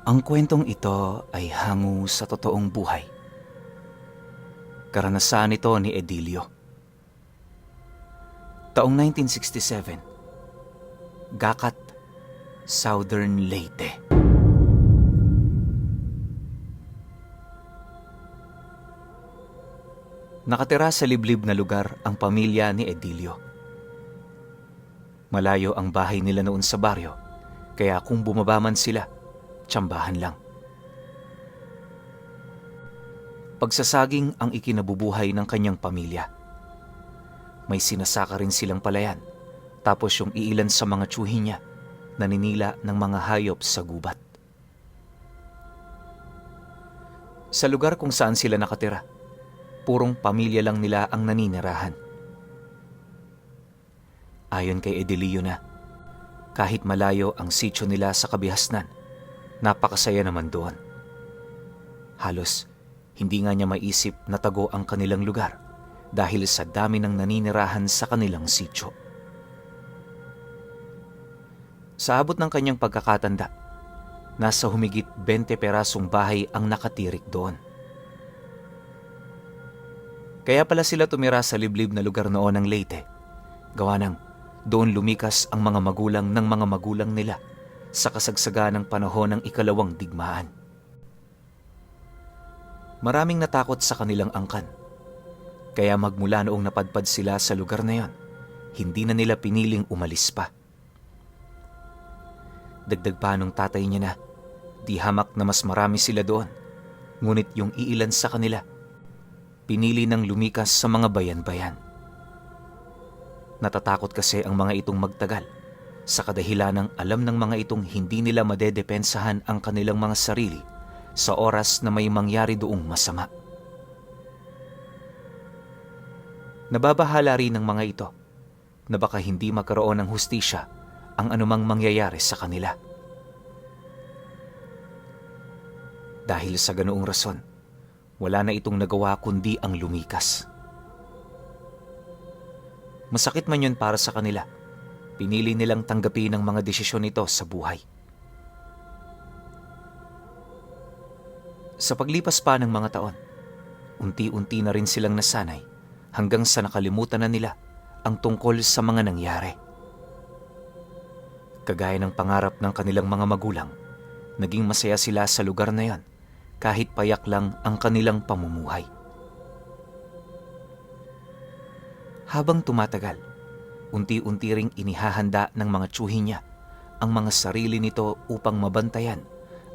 Ang kwentong ito ay hango sa totoong buhay. Karanasan ito ni Edilio. Taong 1967, Gakat, Southern Leyte. Nakatira sa liblib na lugar ang pamilya ni Edilio. Malayo ang bahay nila noon sa baryo, kaya kung bumaba man sila, tsambahan lang. Pagsasaging ang ikinabubuhay ng kanyang pamilya. May sinasaka rin silang palayan, tapos yung iilan sa mga tsuhi niya, naninila ng mga hayop sa gubat. Sa lugar kung saan sila nakatira, purong pamilya lang nila ang naninirahan. Ayon kay Edilio na, kahit malayo ang sityo nila sa kabihasnan, napakasaya naman doon. Halos, hindi nga niya maisip na tago ang kanilang lugar dahil sa dami ng naninirahan sa kanilang sityo. Sa abot ng kanyang pagkakatanda, nasa humigit 20 perasong bahay ang nakatirik doon. Kaya pala sila tumira sa liblib na lugar noon ng Leyte, gawa ng doon lumikas ang mga magulang ng mga magulang nila sa kasagsagan ng panahon ng ikalawang digmaan. Maraming natakot sa kanilang angkan, kaya magmula noong napadpad sila sa lugar na yon, hindi na nila piniling umalis pa. Dagdag pa nung tatay niya na, di hamak na mas marami sila doon, ngunit yung iilan sa kanila, pinili ng lumikas sa mga bayan-bayan. Natatakot kasi ang mga itong magtagal, sa kadahilan ng alam ng mga itong hindi nila madedepensahan ang kanilang mga sarili sa oras na may mangyari doong masama. Nababahala rin ng mga ito na baka hindi magkaroon ng hustisya ang anumang mangyayari sa kanila. Dahil sa ganoong rason, wala na itong nagawa kundi ang lumikas. Masakit man yun para sa kanila, pinili nilang tanggapin ang mga desisyon nito sa buhay. Sa paglipas pa ng mga taon, unti-unti na rin silang nasanay hanggang sa nakalimutan na nila ang tungkol sa mga nangyari. Kagaya ng pangarap ng kanilang mga magulang, naging masaya sila sa lugar na yon kahit payak lang ang kanilang pamumuhay. Habang tumatagal, unti-unti ring inihahanda ng mga tsuhi niya ang mga sarili nito upang mabantayan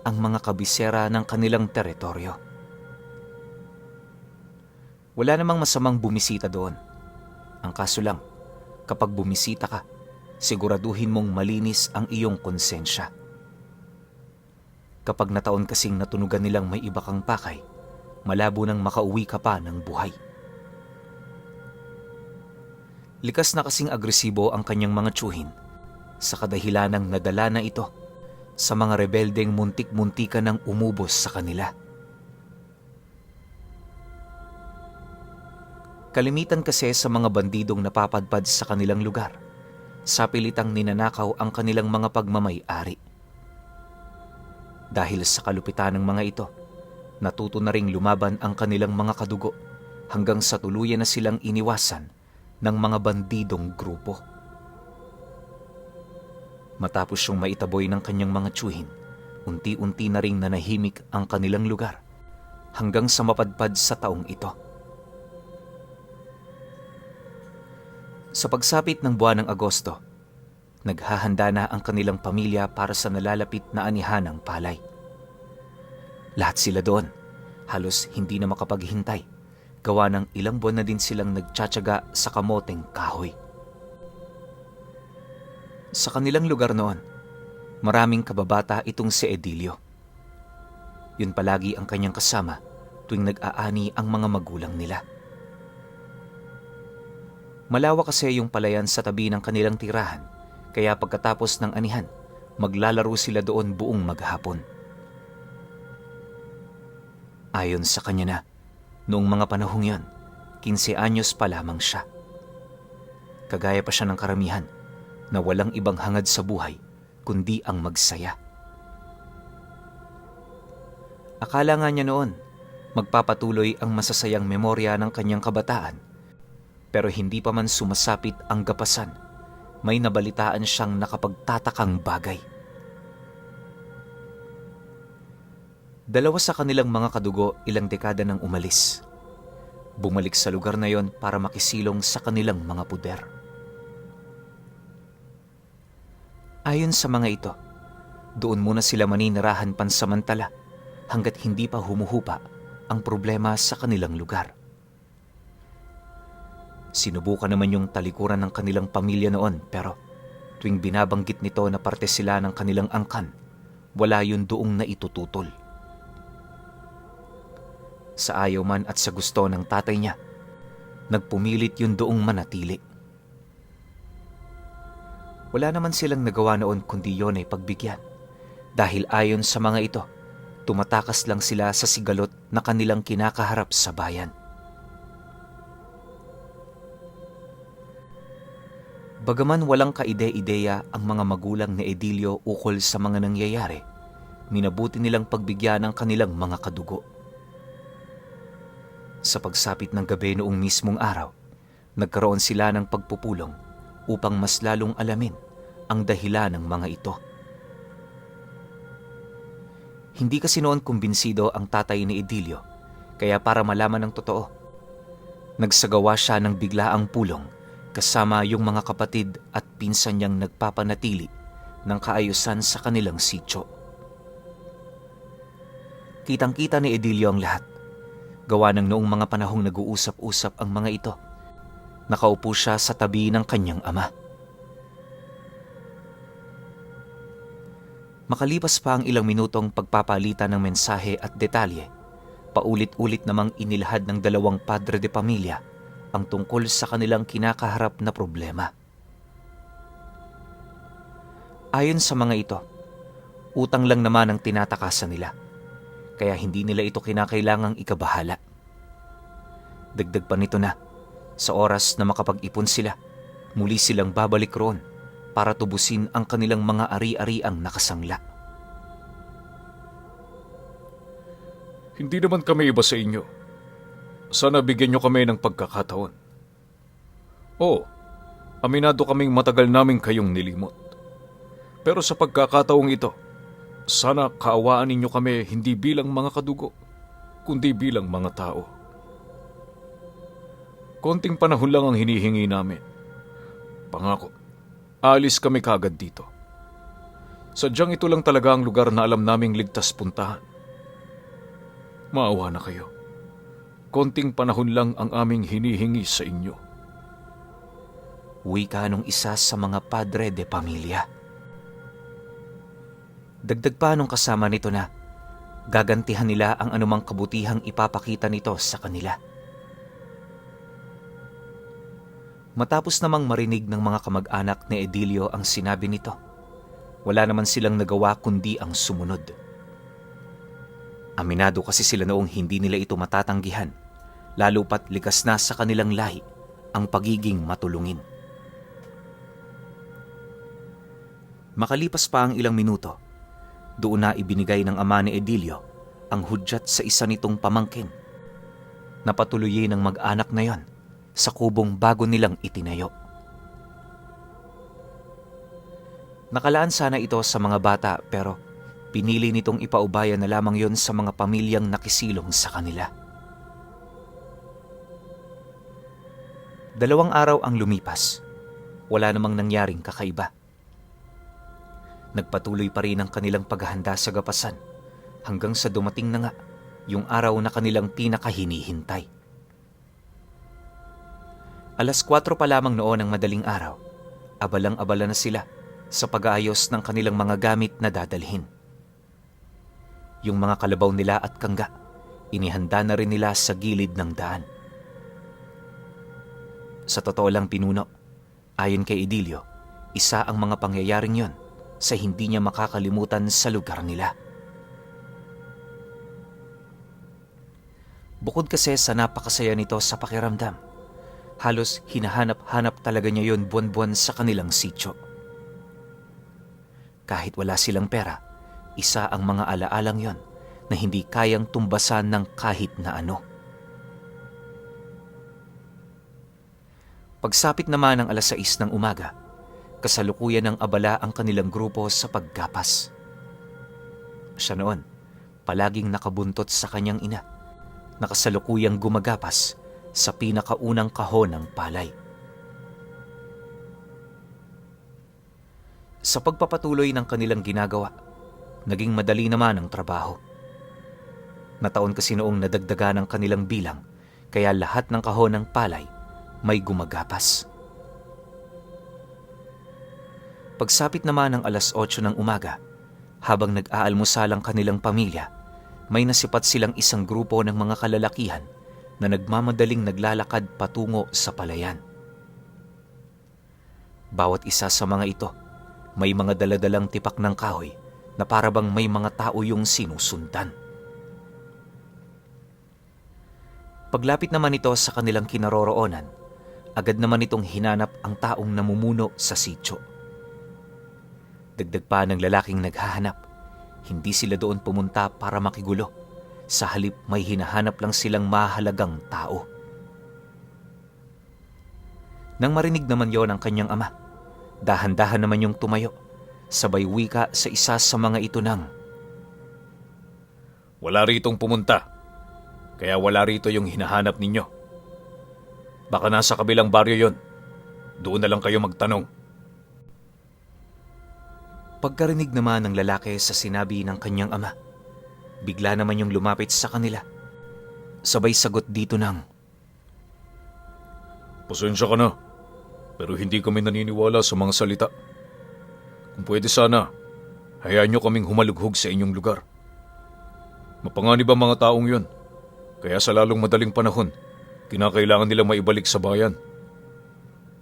ang mga kabisera ng kanilang teritoryo. Wala namang masamang bumisita doon. Ang kaso lang, kapag bumisita ka, siguraduhin mong malinis ang iyong konsensya. Kapag nataon kasing natunugan nilang may iba kang pakay, malabo nang makauwi ka pa ng buhay. Likas na kasing agresibo ang kanyang mga tsuhin sa kadahilanang nadala na ito sa mga rebeldeng muntik-muntikan ng umubos sa kanila. Kalimitan kasi sa mga bandidong napapadpad sa kanilang lugar, sa pilitang ninanakaw ang kanilang mga pagmamay-ari. Dahil sa kalupitan ng mga ito, natuto na ring lumaban ang kanilang mga kadugo hanggang sa tuluyan na silang iniwasan ng mga bandidong grupo. Matapos yung maitaboy ng kanyang mga tsuhin, unti-unti na ring nanahimik ang kanilang lugar hanggang sa mapadpad sa taong ito. Sa pagsapit ng buwan ng Agosto, naghahanda na ang kanilang pamilya para sa nalalapit na anihan ng palay. Lahat sila doon, halos hindi na makapaghintay, gawa ng ilang buwan na din silang nagtsatsaga sa kamoteng kahoy. Sa kanilang lugar noon, maraming kababata itong si Edilio. Yun palagi ang kanyang kasama tuwing nag-aani ang mga magulang nila. Malawak kasi yung palayan sa tabi ng kanilang tirahan, kaya pagkatapos ng anihan, maglalaro sila doon buong maghapon. Ayon sa kanya na, noong mga panahong yon, 15 anyos pa lamang siya. Kagaya pa siya ng karamihan na walang ibang hangad sa buhay kundi ang magsaya. Akala nga niya noon, magpapatuloy ang masasayang memorya ng kanyang kabataan. Pero hindi pa man sumasapit ang gapasan, may nabalitaan siyang nakapagtatakang bagay. Dalawa sa kanilang mga kadugo ilang dekada nang umalis. Bumalik sa lugar na yon para makisilong sa kanilang mga puder. Ayon sa mga ito, doon muna sila maninirahan pansamantala hanggat hindi pa humuhupa ang problema sa kanilang lugar. Sinubukan naman yung talikuran ng kanilang pamilya noon, pero tuwing binabanggit nito na parte sila ng kanilang angkan, wala yun doong naitututol. Sa ayaw man at sa gusto ng tatay niya, nagpumilit yun doong manatili. Wala naman silang nagawa noon kundi yun ay pagbigyan, dahil ayon sa mga ito, tumatakas lang sila sa sigalot na kanilang kinakaharap sa bayan. Bagaman walang kaide-ideya ang mga magulang ni Edilio ukol sa mga nangyayari, minabuti nilang pagbigyan ang kanilang mga kadugo. Sa pagsapit ng gabi noong mismong araw, nagkaroon sila ng pagpupulong upang mas lalong alamin ang dahilan ng mga ito. Hindi kasi noon kumbinsido ang tatay ni Edilio, kaya para malaman ng totoo, nagsagawa siya ng biglaang pulong kasama yung mga kapatid at pinsan niyang nagpapanatili ng kaayusan sa kanilang sityo. Kitang-kita ni Edilio ang lahat. Gawa ng noong mga panahong nag-uusap-usap ang mga ito, nakaupo siya sa tabi ng kanyang ama. Makalipas pa ang ilang minutong pagpapalitan ng mensahe at detalye, paulit-ulit namang inilahad ng dalawang padre de pamilya ang tungkol sa kanilang kinakaharap na problema. Ayon sa mga ito, utang lang naman ang tinatakasan nila, kaya hindi nila ito kinakailangang ikabahala. Dagdag pa nito na, sa oras na makapag-ipon sila, muli silang babalik roon para tubusin ang kanilang mga ari-ariang nakasangla. Hindi naman kami iba sa inyo. Sana bigyan nyo kami ng pagkakataon. Oo, aminado kaming matagal namin kayong nilimot. Pero sa pagkakataong ito, sana kaawaan ninyo kami hindi bilang mga kadugo, kundi bilang mga tao. Konting panahon lang ang hinihingi namin. Pangako, alis kami kagad dito. Sadyang ito lang talaga ang lugar na alam naming ligtas puntahan. Maawa na kayo. Konting panahon lang ang aming hinihingi sa inyo. Wika nung isa sa mga padre de pamilya. Dagdag pa nung kasama nito na gagantihan nila ang anumang kabutihang ipapakita nito sa kanila. Matapos namang marinig ng mga kamag-anak ni Edilio ang sinabi nito, wala naman silang nagawa kundi ang sumunod. Aminado kasi sila noong hindi nila ito matatanggihan, lalo pat likas na sa kanilang lahi ang pagiging matulungin. Makalipas pa ang ilang minuto, doon na ibinigay ng ama ni Edilio ang hudyat sa isa nitong pamangkin. Napatuloyin ng mag-anak na yon sa kubong bago nilang itinayo. Nakalaan sana ito sa mga bata pero pinili nitong ipaubaya na lamang yon sa mga pamilyang nakisilong sa kanila. 2 araw ang lumipas. Wala namang nangyaring kakaiba. Nagpatuloy pa rin ang kanilang paghahanda sa gapasan hanggang sa dumating na nga yung araw na kanilang pinakahinihintay. 4:00 pa lamang noon ng madaling araw, abalang-abala na sila sa pag-aayos ng kanilang mga gamit na dadalhin. Yung mga kalabaw nila at kangga, inihanda na rin nila sa gilid ng daan. Sa totoo lang pinuno, ayon kay Edilio, isa ang mga pangyayaring yon sa hindi niya makakalimutan sa lugar nila. Bukod kasi sa napakasaya nito sa pakiramdam, halos hinahanap-hanap talaga niya yon buwan-buwan sa kanilang sityo. Kahit wala silang pera, isa ang mga alaalang yon na hindi kayang tumbasan ng kahit na ano. Pagsapit naman ng 6:00 ng umaga, kasalukuyan ng abala ang kanilang grupo sa paggapas. Siya noon, palaging nakabuntot sa kanyang ina, nakasalukuyang gumagapas sa pinakaunang kahon ng palay. Sa pagpapatuloy ng kanilang ginagawa, naging madali naman ang trabaho. Nataon kasi noong nadagdagan ang kanilang bilang, kaya lahat ng kahon ng palay may gumagapas. Pagsapit naman ng 8:00 ng umaga, habang nag-aalmusal ang kanilang pamilya, may nasipat silang isang grupo ng mga kalalakihan na nagmamadaling naglalakad patungo sa palayan. Bawat isa sa mga ito, may mga daladalang tipak ng kahoy na parabang may mga tao yung sinusundan. Paglapit naman ito sa kanilang kinaroroonan, agad naman itong hinanap ang taong namumuno sa sityo. Dagdag pa ng lalaking naghahanap, hindi sila doon pumunta para makigulo. Sa halip may hinahanap lang silang mahalagang tao. Nang marinig naman yon ang kanyang ama, dahan-dahan naman yung tumayo, sabay wika sa isa sa mga ito ng, Wala ritong pumunta, kaya wala rito yung hinahanap ninyo. Baka nasa kabilang baryo yon. Doon na lang kayo magtanong. Pagkarinig naman ng lalaki sa sinabi ng kanyang ama, bigla naman yung lumapit sa kanila. Sabay sagot dito ng, Pasensya ka na, pero hindi kami naniniwala sa mga salita. Kung pwede sana, hayaan nyo kaming humalughog sa inyong lugar. Mapanganib ang mga taong yon, kaya sa lalong madaling panahon, kinakailangan nilang maibalik sa bayan.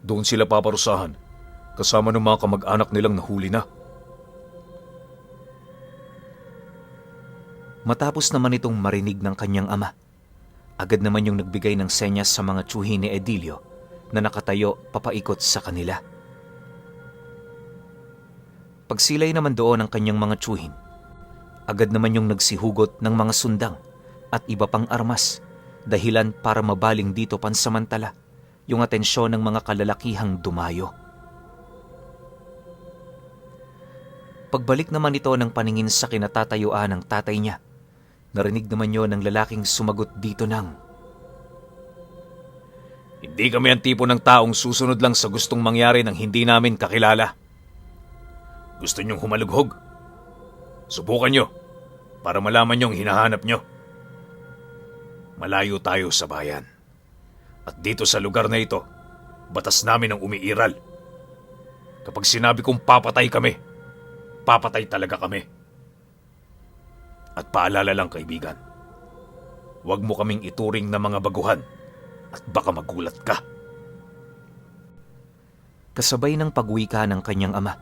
Doon sila paparusahan, kasama ng mga kamag-anak nilang nahuli na. Matapos naman itong marinig ng kanyang ama, agad naman yung nagbigay ng senyas sa mga tsuhin ni Edilio na nakatayo papaikot sa kanila. Pagsilay naman doon ng kanyang mga tsuhin, agad naman yung nagsihugot ng mga sundang at iba pang armas, dahilan para mabaling dito pansamantala yung atensyon ng mga kalalakihang dumayo. Pagbalik naman ito ng paningin sa kinatatayuan ng tatay niya, narinig naman yon ng lalaking sumagot dito ng, Hindi kami ang tipo ng taong susunod lang sa gustong mangyari ng hindi namin kakilala. Gusto nyong humalughog? Subukan nyo para malaman nyong hinahanap nyo. Malayo tayo sa bayan. At dito sa lugar na ito, batas namin ang umiiral. Kapag sinabi kong papatay kami, papatay talaga kami. At paalala lang kaibigan, huwag mo kaming ituring na mga baguhan at baka magulat ka. Kasabay ng pagwika ng kanyang ama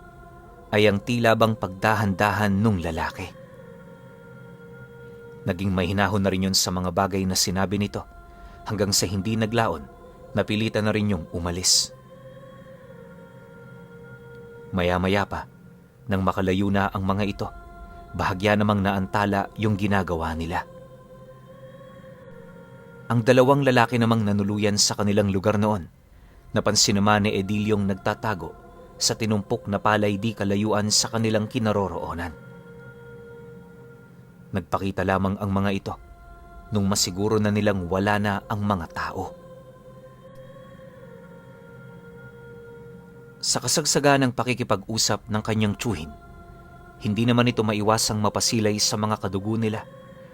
ay ang tila bang pagdahan-dahan nung lalaki. Naging mahinahon na rin yun sa mga bagay na sinabi nito hanggang sa hindi naglaon, napilitan na rin yung umalis. Maya-maya pa, nang makalayo na ang mga ito, bahagya namang naantala yung ginagawa nila. Ang dalawang lalaki namang nanuluyan sa kanilang lugar noon, napansin naman ni Edilyong nagtatago sa tinumpok na palay di kalayuan sa kanilang kinaroroonan. Nagpakita lamang ang mga ito nung masiguro na nilang wala na ang mga tao. Sa kasagsaga ng pakikipag-usap ng kanyang tsuhin, hindi naman ito maiwasang mapasilay sa mga kadugo nila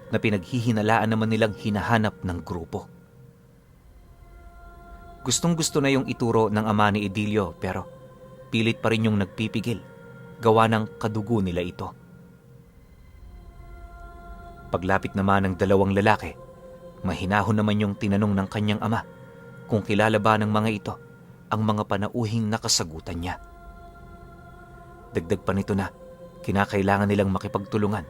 na pinaghihinalaan naman nilang hinahanap ng grupo. Gustong-gusto na yung ituro ng ama ni Edilio pero pilit pa rin yung nagpipigil, gawa ng kadugo nila ito. Paglapit naman ng dalawang lalaki, mahinahon naman yung tinanong ng kanyang ama kung kilala ba ng mga ito ang mga panauhing nakasagutan niya. Dagdag pa nito na kinakailangan nilang makipagtulungan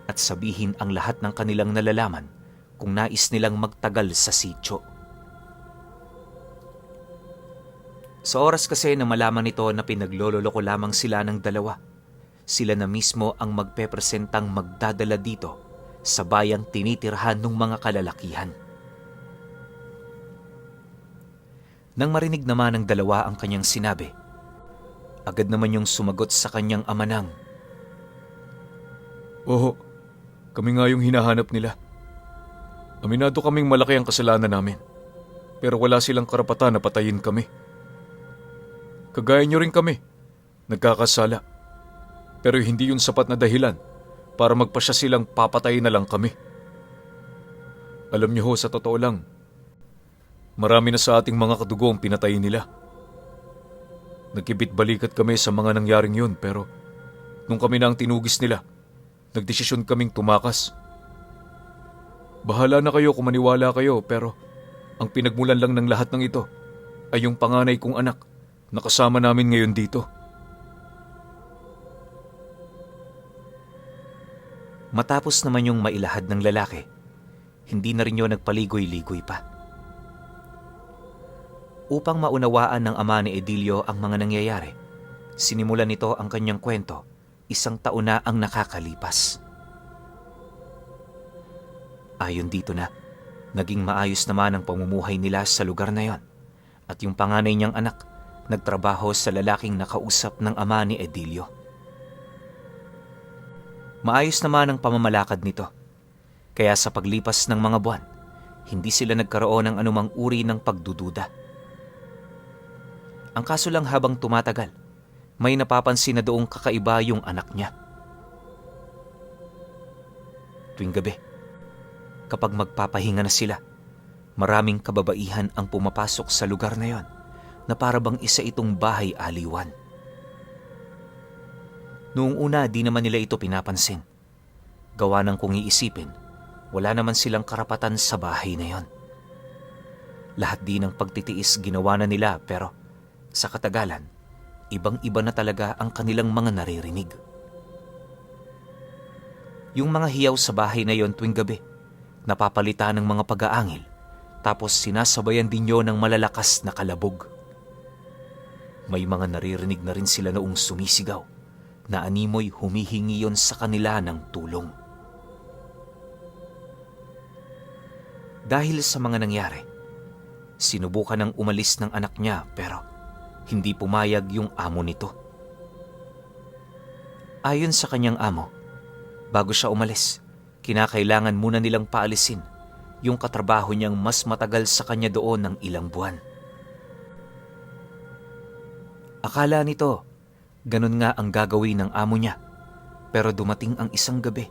at sabihin ang lahat ng kanilang nalalaman kung nais nilang magtagal sa sityo. Sa oras kasi na malaman nito na pinaglololoko lamang sila ng dalawa, sila na mismo ang magpepresentang magdadala dito sa bayang tinitirhan ng mga kalalakihan. Nang marinig naman ng dalawa ang kanyang sinabi, agad naman yung sumagot sa kanyang ama ng, Oo, kami nga yung hinahanap nila. Aminado kaming malaki ang kasalanan namin, pero wala silang karapatan na patayin kami. Kagaya nyo rin kami, nagkakasala. Pero hindi yun sapat na dahilan para magpasya silang papatayin na lang kami. Alam niyo ho, sa totoo lang, marami na sa ating mga kadugo ang pinatay nila. Nagkibit-balikat kami sa mga nangyaring yun, pero nung kami na ang tinugis nila, nagdesisyon kaming tumakas. Bahala na kayo kung maniwala kayo, pero ang pinagmulan lang ng lahat ng ito ay yung panganay kong anak na kasama namin ngayon dito. Matapos naman yung mailahad ng lalaki, hindi na rin yun nagpaligoy-ligoy pa. Upang maunawaan ng ama ni Edilio ang mga nangyayari, sinimulan nito ang kanyang kwento 1 taon na ang nakakalipas. Ayon dito na, naging maayos naman ang pamumuhay nila sa lugar na yon, at yung panganay niyang anak nagtrabaho sa lalaking nakausap ng ama ni Edilio. Maayos naman ang pamamalakad nito, kaya sa paglipas ng mga buwan, hindi sila nagkaroon ng anumang uri ng pagdududa. Ang kaso lang, habang tumatagal, may napapansin na doong kakaiba yung anak niya. Tuwing gabi, kapag magpapahinga na sila, maraming kababaihan ang pumapasok sa lugar na yon na para bang isa itong bahay-aliwan. Noong una, di naman nila ito pinapansin. Gawa ng kung iisipin, wala naman silang karapatan sa bahay na yon. Lahat din ng pagtitiis ginawa na nila, pero sa katagalan, ibang-iba na talaga ang kanilang mga naririnig. Yung mga hiyaw sa bahay na yon tuwing gabi, napapalitan ng mga pag-aangil, tapos sinasabayan din yon ng malalakas na kalabog. May mga naririnig na rin sila noong sumisigaw, na animoy humihingi yon sa kanila ng tulong. Dahil sa mga nangyari, sinubukan ng umalis ng anak niya, pero hindi pumayag yung amo nito. Ayon sa kanyang amo, bago siya umalis, kinakailangan muna nilang paalisin yung katrabaho niyang mas matagal sa kanya doon ng ilang buwan. Akala nito, ganun nga ang gagawin ng amo niya, pero dumating ang isang gabi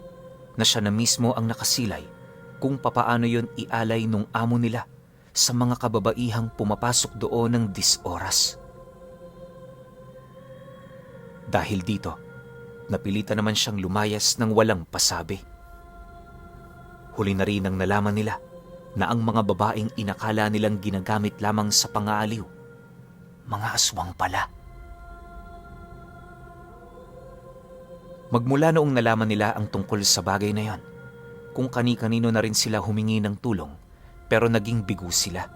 na siya na mismo ang nakasilay kung papaano yon ialay nung amo nila sa mga kababaihang pumapasok doon ng 10 oras. Dahil dito, napilitan naman siyang lumayas ng walang pasabi. Huli na rin ang nalaman nila na ang mga babaeng inakala nilang ginagamit lamang sa pangaaliw, mga aswang pala. Magmula noong nalaman nila ang tungkol sa bagay na yon, kung kani-kanino na rin sila humingi ng tulong, pero naging bigo sila.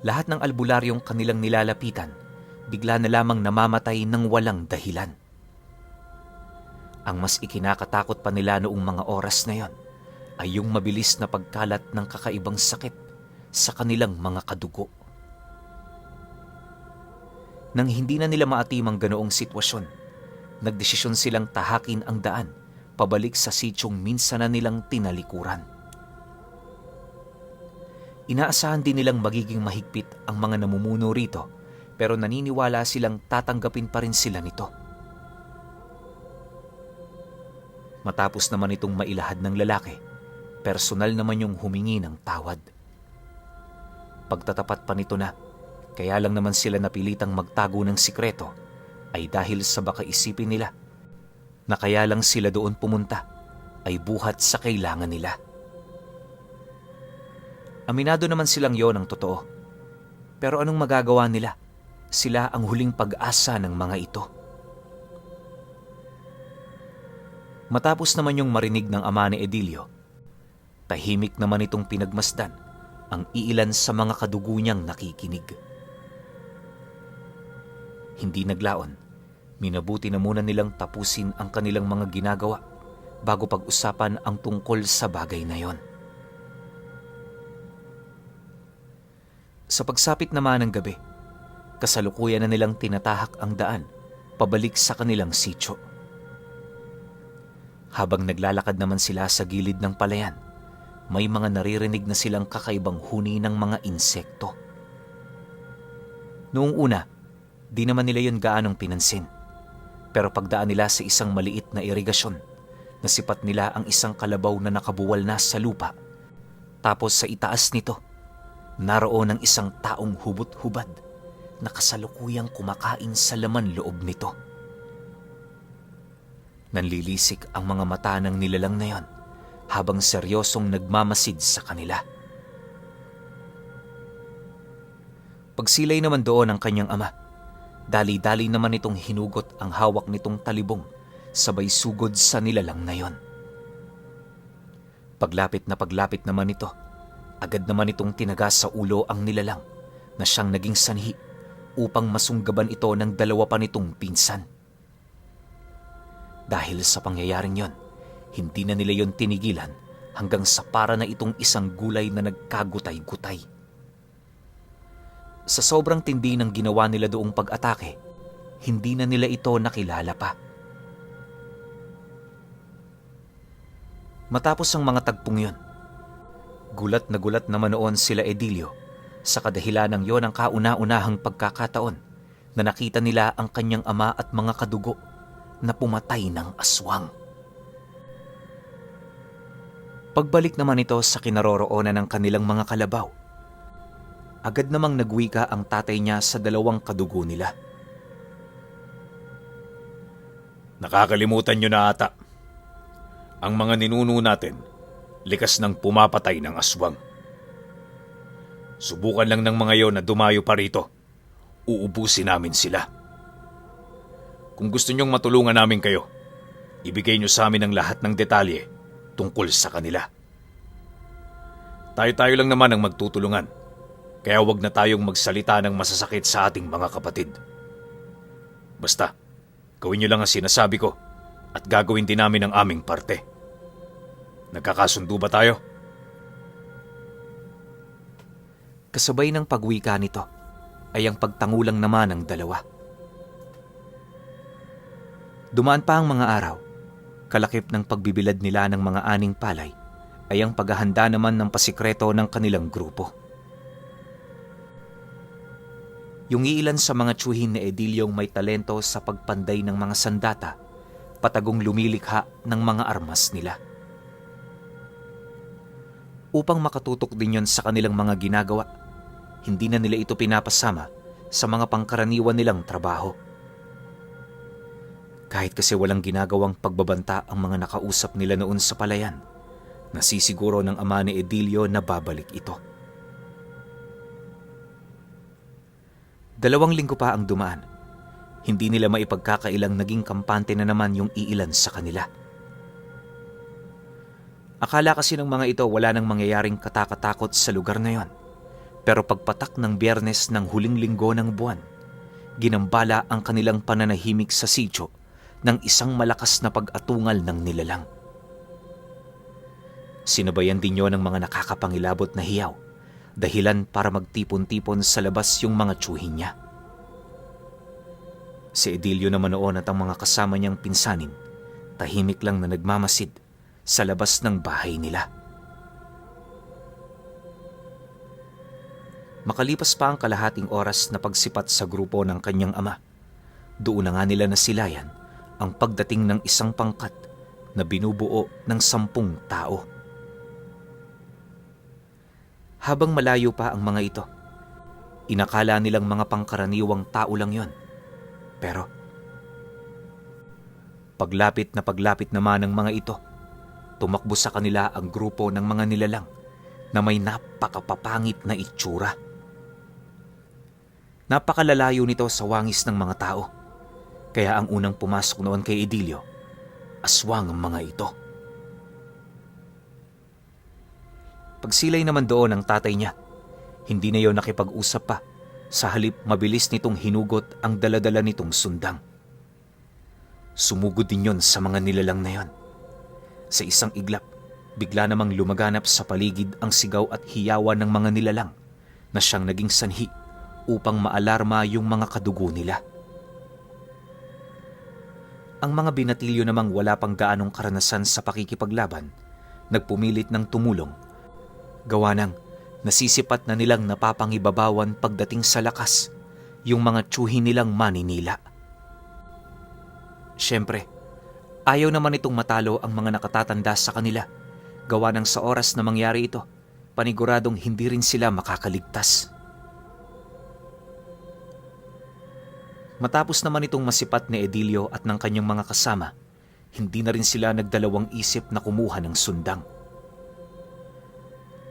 Lahat ng albularyong kanilang nilalapitan, bigla na lamang namamatay ng walang dahilan. Ang mas ikinakatakot pa nila noong mga oras na yon ay yung mabilis na pagkalat ng kakaibang sakit sa kanilang mga kadugo. Nang hindi na nila maatimang ganoong sitwasyon, nagdesisyon silang tahakin ang daan pabalik sa sityong minsan na nilang tinalikuran. Inaasahan din nilang magiging mahigpit ang mga namumuno rito, pero naniniwala silang tatanggapin pa rin sila nito. Matapos naman itong mailahad ng lalaki, personal naman yung humingi ng tawad. Pagtatapat pa nito na, kaya lang naman sila napilitang magtago ng sikreto, ay dahil sa baka isipin nila na kaya lang sila doon pumunta ay buhat sa kailangan nila. Aminado naman silang yon ang totoo. Pero anong magagawa nila? Sila ang huling pag-asa ng mga ito. Matapos naman yung marinig ng ama ni Edilio, tahimik naman itong pinagmasdan ang iilan sa mga kadugo niyang nakikinig. Hindi naglaon, minabuti na muna nilang tapusin ang kanilang mga ginagawa bago pag-usapan ang tungkol sa bagay na yon. Sa pagsapit naman ng gabi, kasalukuyan na nilang tinatahak ang daan pabalik sa kanilang sityo. Habang naglalakad naman sila sa gilid ng palayan, may mga naririnig na silang kakaibang huni ng mga insekto. Noong una, di naman nila yun gaanong pinansin. Pero pagdaan nila sa isang maliit na irigasyon, nasipat nila ang isang kalabaw na nakabuwal na sa lupa. Tapos sa itaas nito, naroon ang isang taong hubot-hubad na kasalukuyang kumakain sa laman loob nito. Nanlilisik ang mga mata ng nilalang na yon habang seryosong nagmamasid sa kanila. Pagsilay naman doon ng kanyang ama, dali-dali naman itong hinugot ang hawak nitong talibong sabay sugod sa nilalang na yon. Paglapit naman ito, agad naman itong tinaga sa ulo ang nilalang na siyang naging sanhi upang masunggaban ito ng dalawa pa nitong pinsan. Dahil sa pangyayaring yon, hindi na nila yon tinigilan hanggang sa para na itong isang gulay na nagkagutay-gutay. Sa sobrang tindi ng ginawa nila doong pag-atake, hindi na nila ito nakilala pa. Matapos ang mga tagpong yon, gulat naman noon sila Edilio sa kadahilanang yon ang kauna-unahang pagkakataon na nakita nila ang kanyang ama at mga kadugo na pumatay ng aswang. Pagbalik naman ito sa kinaroroonan ng kanilang mga kalabaw, agad namang nagwika ang tatay niya sa dalawang kadugo nila. Nakakalimutan nyo na ata. Ang mga ninuno natin, likas ng pumapatay ng aswang. Subukan lang ng mga yon na dumayo pa rito. Uubusin namin sila. Kung gusto nyong matulungan namin kayo, ibigay nyo sa amin ang lahat ng detalye tungkol sa kanila. Tayo-tayo lang naman ang magtutulungan, kaya huwag na tayong magsalita ng masasakit sa ating mga kapatid. Basta, gawin nyo lang ang sinasabi ko at gagawin din namin ang aming parte. Nagkakasundo ba tayo? Kasabay ng pagwika nito ay ang pagtangulang naman ng dalawa. Dumaan pa ang mga araw, kalakip ng pagbibilad nila ng mga aning palay ay ang paghahanda naman ng pasikreto ng kanilang grupo. Yung iilan sa mga tiyuhin ni Edilyong may talento sa pagpanday ng mga sandata, patagong lumilikha ng mga armas nila. Upang makatutok din yon sa kanilang mga ginagawa, hindi na nila ito pinapasama sa mga pangkaraniwan nilang trabaho. Kahit kasi walang ginagawang pagbabanta ang mga nakausap nila noon sa palayan, nasisiguro ng ama ni Edilio na babalik ito. 2 linggo pa ang dumaan. Hindi nila maipagkakailang naging kampante na naman yung iilan sa kanila. Akala kasi ng mga ito wala nang mangyayaring katakatakot sa lugar na yon. Pero pagpatak ng Biyernes ng huling linggo ng buwan, ginambala ang kanilang pananahimik sa sityo ng isang malakas na pag-atungal ng nilalang. Sinabayan din yon ng mga nakakapangilabot na hiyaw, dahilan para magtipon-tipon sa labas yung mga tiyuhin niya. Si Edilio naman noon at ang mga kasama niyang pinsanin, tahimik lang na nagmamasid sa labas ng bahay nila. Makalipas pa ang kalahating oras na pagsipat sa grupo ng kanyang ama, doon na nga nila nasilayan ang pagdating ng isang pangkat na binubuo ng 10 tao. Habang malayo pa ang mga ito, inakala nilang mga pangkaraniwang tao lang yon. Pero, paglapit naman ng mga ito, tumakbo sa kanila ang grupo ng mga nilalang na may napakapapangit na itsura. Napakalalayo nito sa wangis ng mga tao, kaya ang unang pumasok noon kay Edilio, aswang ang mga ito. Pagsilay naman doon ng tatay niya, hindi na yon nakipag-usap pa. Sa halip, mabilis nitong hinugot ang daladala nitong sundang. Sumugod din yon sa mga nilalang na yon. Sa isang iglap, bigla namang lumaganap sa paligid ang sigaw at hiyawan ng mga nilalang na siyang naging sanhi upang maalarma yung mga kadugo nila. Ang mga binatilyo namang wala pang gaanong karanasan sa pakikipaglaban, nagpumilit ng tumulong. Gawa ng nasisipat na nilang napapangibabawan pagdating sa lakas yung mga tsuhi nilang maninila. Siyempre, ayaw naman itong matalo ang mga nakatatanda sa kanila. Gawa ng sa oras na mangyari ito, paniguradong hindi rin sila makakaligtas. Matapos naman itong masipat ni Edilio at ng kanyang mga kasama, hindi na rin sila nagdalawang isip na kumuha ng sundang.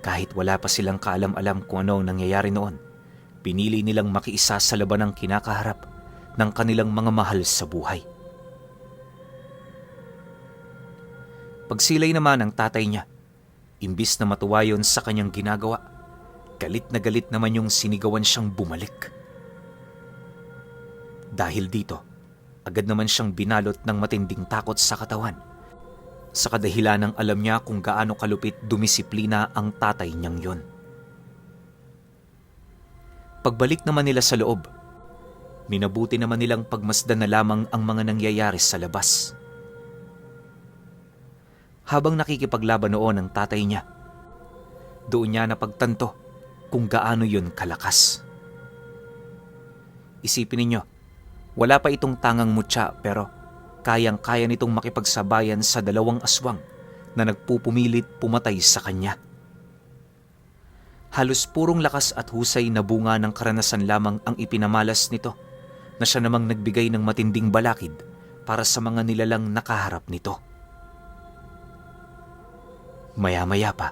Kahit wala pa silang kaalam-alam kung ano ang nangyayari noon, pinili nilang makiisa sa labanang kinakaharap ng kanilang mga mahal sa buhay. Pagsilay naman ng tatay niya, imbis na matuwa yun sa kanyang ginagawa, galit na galit naman yung sinigawan siyang bumalik. Dahil dito, agad naman siyang binalot ng matinding takot sa katawan. Sa kadahilan ng alam niya kung gaano kalupit dumisiplina ang tatay niyang yon. Pagbalik naman nila sa loob, minabuti naman nilang pagmasdan na lamang ang mga nangyayari sa labas. Habang nakikipaglaban noon ang tatay niya, doon niya napagtanto kung gaano yun kalakas. Isipin ninyo, wala pa itong tangang mutya pero kayang-kaya nitong makipagsabayan sa 2 aswang na nagpupumilit pumatay sa kanya. Halos purong lakas at husay na bunga ng karanasan lamang ang ipinamalas nito na siya namang nagbigay ng matinding balakid para sa mga nilalang nakaharap nito. Maya-maya pa,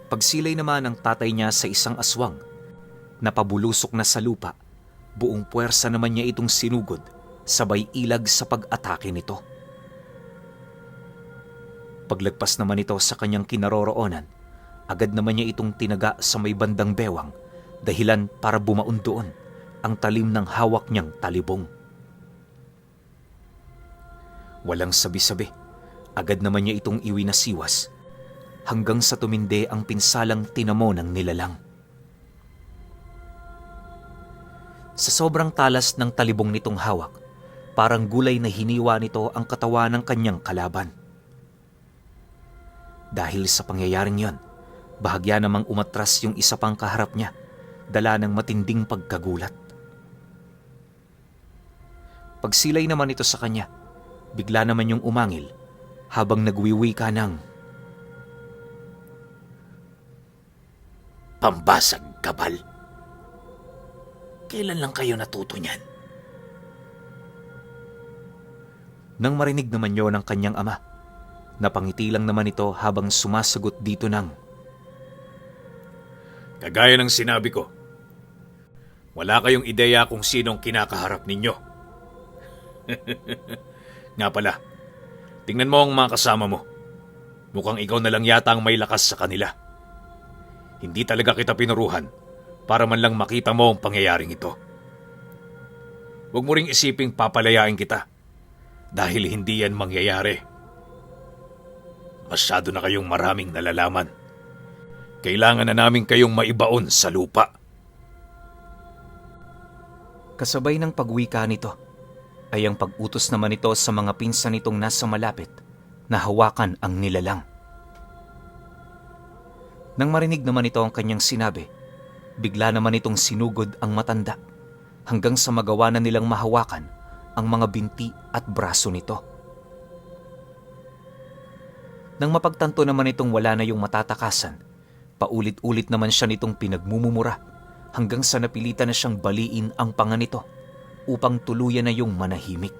pagsilay naman ng tatay niya sa isang aswang, napabulusok na sa lupa, buong puwersa naman niya itong sinugod, sabay ilag sa pag-atake nito. Paglagpas naman ito sa kanyang kinaroroonan, agad naman niya itong tinaga sa may bandang bewang, dahilan para bumaon doon ang talim ng hawak niyang talibong. Walang sabi-sabi, agad naman niya itong iwinasiwas, hanggang sa tumindi ang pinsalang tinamo ng nilalang. Sa sobrang talas ng talibong nitong hawak, parang gulay na hiniwa nito ang katawan ng kanyang kalaban. Dahil sa pangyayaring yon, bahagya namang umatras yung isa pang kaharap niya, dala ng matinding pagkagulat. Pagsilay naman ito sa kanya, bigla naman yung umangil habang nagwiwika ng, "Pambasag, kabal! Kailan lang kayo natuto niyan?" Nang marinig naman yon ng kanyang ama, napangiti lang naman ito habang sumasagot dito ng, Kagaya ng sinabi ko, wala kayong ideya kung sinong kinakaharap ninyo. Nga pala, tingnan mo ang mga kasama mo. Mukhang ikaw na lang yata ang may lakas sa kanila. Hindi talaga kita pinuruhan para man lang makita mo ang pangyayaring ito. Huwag mo ring isiping papalayain kita dahil hindi yan mangyayari. Masyado na kayong maraming nalalaman. Kailangan na namin kayong maibaon sa lupa. Kasabay ng pagwika nito, ay ang pag-utos naman ito sa mga pinsan nitong nasa malapit na hawakan ang nilalang. Nang marinig naman ito ang kanyang sinabi, bigla naman itong sinugod ang matanda hanggang sa magawa na nilang mahawakan ang mga binti at braso nito. Nang mapagtanto naman itong wala na yung matatakasan, paulit-ulit naman siya nitong pinagmumumura hanggang sa napilitan na siyang baliin ang panga nito upang tuluyan na yung manahimik.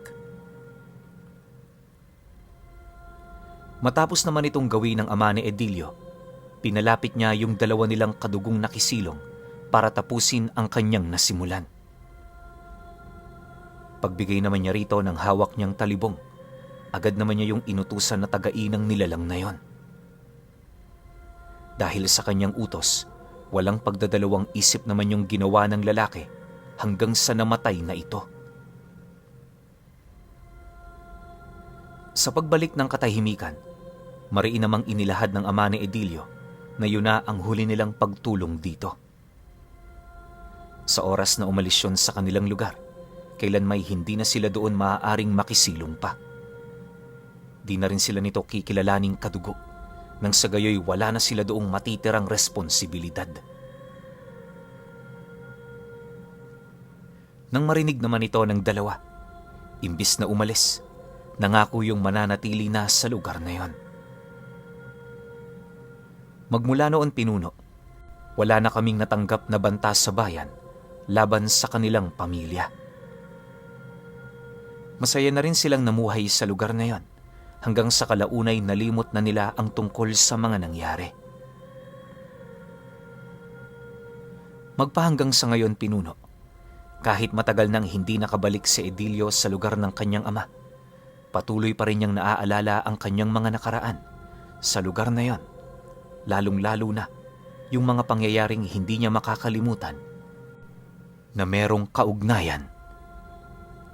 Matapos naman itong gawin ng ama ni Edilio, pinalapit niya yung 2 nilang kadugong nakisilong para tapusin ang kanyang nasimulan. Pagbigay naman niya rito ng hawak niyang talibong, agad naman niya yung inutusan na tagainang nilalang na yon. Dahil sa kanyang utos, walang pagdadalawang isip naman yung ginawa ng lalaki hanggang sa namatay na ito. Sa pagbalik ng katahimikan, Mariin namang inilahad ng ama ni Edilio na yun na ang huli nilang pagtulong dito. Sa oras na umalis yun sa kanilang lugar, kailan may hindi na sila doon maaaring makisilong pa. Di na rin sila nito kikilalaning kadugo, nang sa gayoy wala na sila doong matitirang responsibilidad. Nang marinig naman ito ng dalawa, imbis na umalis, nangako yung mananatili na sa lugar na yon. Magmula noon pinuno, wala na kaming natanggap na banta sa bayan laban sa kanilang pamilya. Masaya na rin silang namuhay sa lugar na yon hanggang sa kalaunay nalimot na nila ang tungkol sa mga nangyari. Magpahanggang sa ngayon pinuno, kahit matagal nang hindi nakabalik si Edilio sa lugar ng kanyang ama, patuloy pa rin niyang naaalala ang kanyang mga nakaraan sa lugar na yon, lalong-lalo na yung mga pangyayaring hindi niya makakalimutan na merong kaugnayan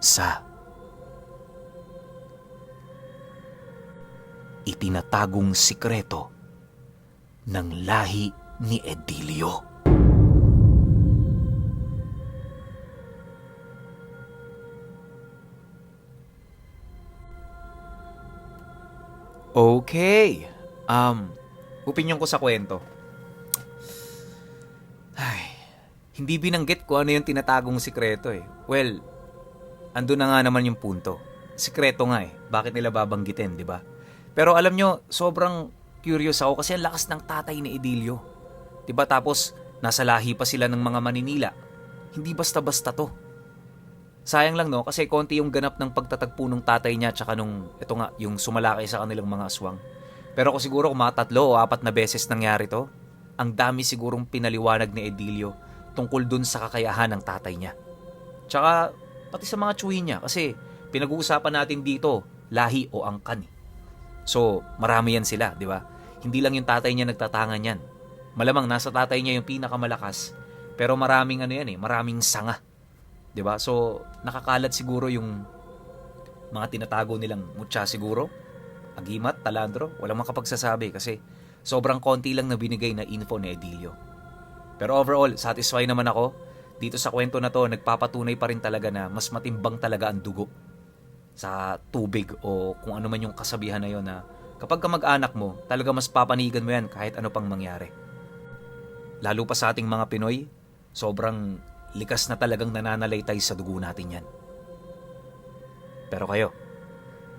sa itinatagong sikreto ng lahi ni Edilio. Okay. Opinyon ko sa kwento. Ay, hindi binanggit ko ano yung tinatagong sikreto eh. Well, andun na nga naman yung punto. Sikreto nga eh. Bakit nila babanggitin, di ba? Pero alam nyo, sobrang curious ako kasi ang lakas ng tatay ni Edilio. Di ba? Tapos, nasa lahi pa sila ng mga Maninila. Hindi basta-basta to. Sayang lang no, kasi konti yung ganap ng pagtatagpo ng tatay niya tsaka nung, ito nga, yung sumalakay sa kanilang mga aswang. Pero kung siguro kung mga 3 o 4 na beses nangyari to, ang dami sigurong pinaliwanag ni Edilio tungkol dun sa kakayahan ng tatay niya. Tsaka, pati sa mga tsuhin niya, kasi pinag-uusapan natin dito, lahi o angkan. So, marami yan sila, di ba? Hindi lang yung tatay niya nagtatangan yan. Malamang nasa tatay niya yung pinakamalakas, pero maraming ano yan eh, maraming sanga. Di ba? So, nakakalat siguro yung mga tinatago nilang mutya siguro, agimat, talandro, walang makapagsasabi kasi sobrang konti lang na binigay na info ni Edilio. Pero overall, satisfied naman ako. Dito sa kwento na to, nagpapatunay pa rin talaga na mas matimbang talaga ang dugo sa tubig o kung ano man yung kasabihan na yon na kapag ka mag-anak mo, talaga mas papanigan mo yan kahit ano pang mangyari. Lalo pa sa ating mga Pinoy, sobrang likas na talagang nananalaytay sa dugo natin yan. Pero kayo,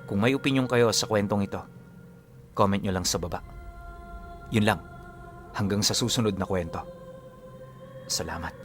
kung may opinyon kayo sa kwentong ito, comment nyo lang sa baba. Yun lang, hanggang sa susunod na kwento. Salamat.